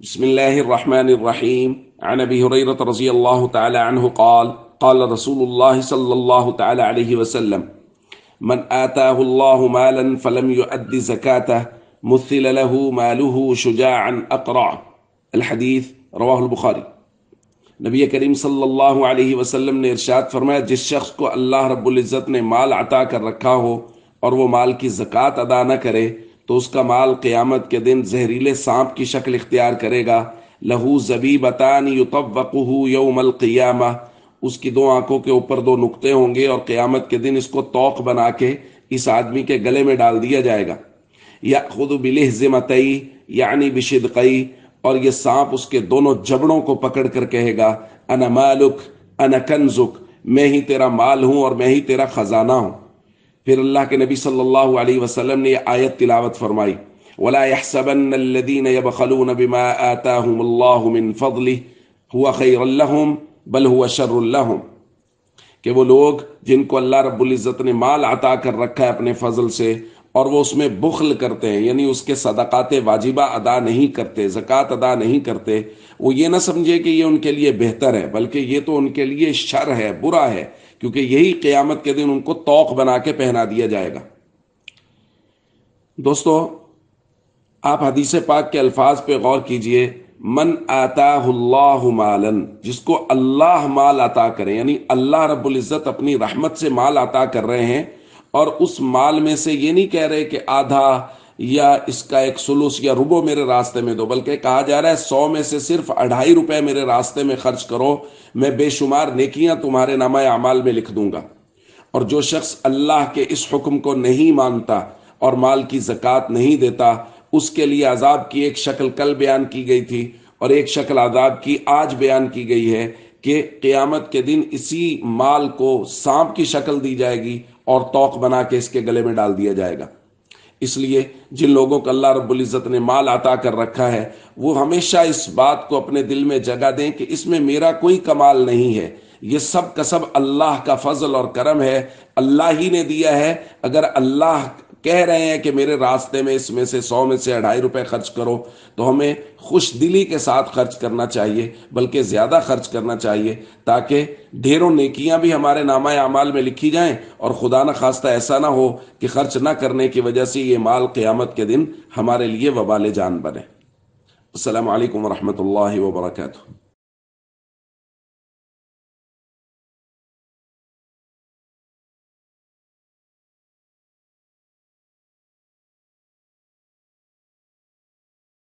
بسم الله الرحمن الرحيم. عن أبي هريرة رضي الله تعالى عنه قال قال رسول الله صلى الله تعالى عليه وسلم: من آتاه الله مالا فلم يؤد زكاته مثل له ماله شجاعا أقرع. الحدیث رواہ البخاری۔ نبی کریم صلی اللہ علیہ وسلم نے ارشاد فرمایا، جس شخص کو اللہ رب العزت نے مال عطا کر رکھا ہو اور وہ مال کی زکوٰۃ ادا نہ کرے تو اس کا مال قیامت کے دن زہریلے سانپ کی شکل اختیار کرے گا۔ لہو زبیبتان یطوقہ یوم القیامہ، اس کی دو آنکھوں کے اوپر دو نقطے ہوں گے اور قیامت کے دن اس کو توق بنا کے اس آدمی کے گلے میں ڈال دیا جائے گا۔ یأخذ بلہزمتئی یعنی بشدقئی، اور یہ سانپ اس کے دونوں جبڑوں کو پکڑ کر کہے گا: انا مالک انا کنزک، میں ہی تیرا مال ہوں اور میں ہی تیرا خزانہ ہوں۔ پھر اللہ کے نبی صلی اللہ علیہ وسلم نے یہ آیت تلاوت فرمائی: وَلَا يَحْسَبَنَّ الَّذِينَ يَبْخَلُونَ بِمَا آتَاهُمُ اللَّهُ مِنْ فَضْلِهِ هُوَ خَيْرٌ لَهُمْ بَلْ هُوَ شَرٌ لَهُمْ، کہ وہ لوگ جن کو اللہ رب العزت نے مال عطا کر رکھا ہے اپنے فضل سے اور وہ اس میں بخل کرتے ہیں، یعنی اس کے صدقات واجبہ ادا نہیں کرتے، زکوٰۃ ادا نہیں کرتے، وہ یہ نہ سمجھے کہ یہ ان کے لیے بہتر ہے، بلکہ یہ تو ان کے لیے شر ہے، برا ہے، کیونکہ یہی قیامت کے دن ان کو توق بنا کے پہنا دیا جائے گا۔ دوستو، آپ حدیث پاک کے الفاظ پہ غور کیجئے۔ من آتاہ اللہ مالا، جس کو اللہ مال عطا کرے، یعنی اللہ رب العزت اپنی رحمت سے مال عطا کر رہے ہیں، اور اس مال میں سے یہ نہیں کہہ رہے کہ آدھا یا اس کا ایک سلوس یا ربع میرے راستے میں دو، بلکہ کہا جا رہا ہے 100 میں سے صرف 2.5 روپے میرے راستے میں خرچ کرو، میں بے شمار نیکیاں تمہارے نامہ اعمال میں لکھ دوں گا۔ اور جو شخص اللہ کے اس حکم کو نہیں مانتا اور مال کی زکوٰۃ نہیں دیتا، اس کے لیے عذاب کی ایک شکل کل بیان کی گئی تھی اور ایک شکل عذاب کی آج بیان کی گئی ہے کہ قیامت کے دن اسی مال کو سانپ کی شکل دی جائے گی اور توق بنا کے اس کے گلے میں ڈال دیا جائے گا۔ اس لیے جن لوگوں کو اللہ رب العزت نے مال عطا کر رکھا ہے وہ ہمیشہ اس بات کو اپنے دل میں جگہ دیں کہ اس میں میرا کوئی کمال نہیں ہے، یہ سب کا سب اللہ کا فضل اور کرم ہے، اللہ ہی نے دیا ہے۔ اگر اللہ کہہ رہے ہیں کہ میرے راستے میں اس میں سے 100 میں سے 2.5 روپے خرچ کرو، تو ہمیں خوش دلی کے ساتھ خرچ کرنا چاہیے، بلکہ زیادہ خرچ کرنا چاہیے، تاکہ ڈھیروں نیکیاں بھی ہمارے نامہ اعمال میں لکھی جائیں اور خدا نہ خواستہ ایسا نہ ہو کہ خرچ نہ کرنے کی وجہ سے یہ مال قیامت کے دن ہمارے لیے وبال جان بنے۔ السلام علیکم ورحمۃ اللہ وبرکاتہ۔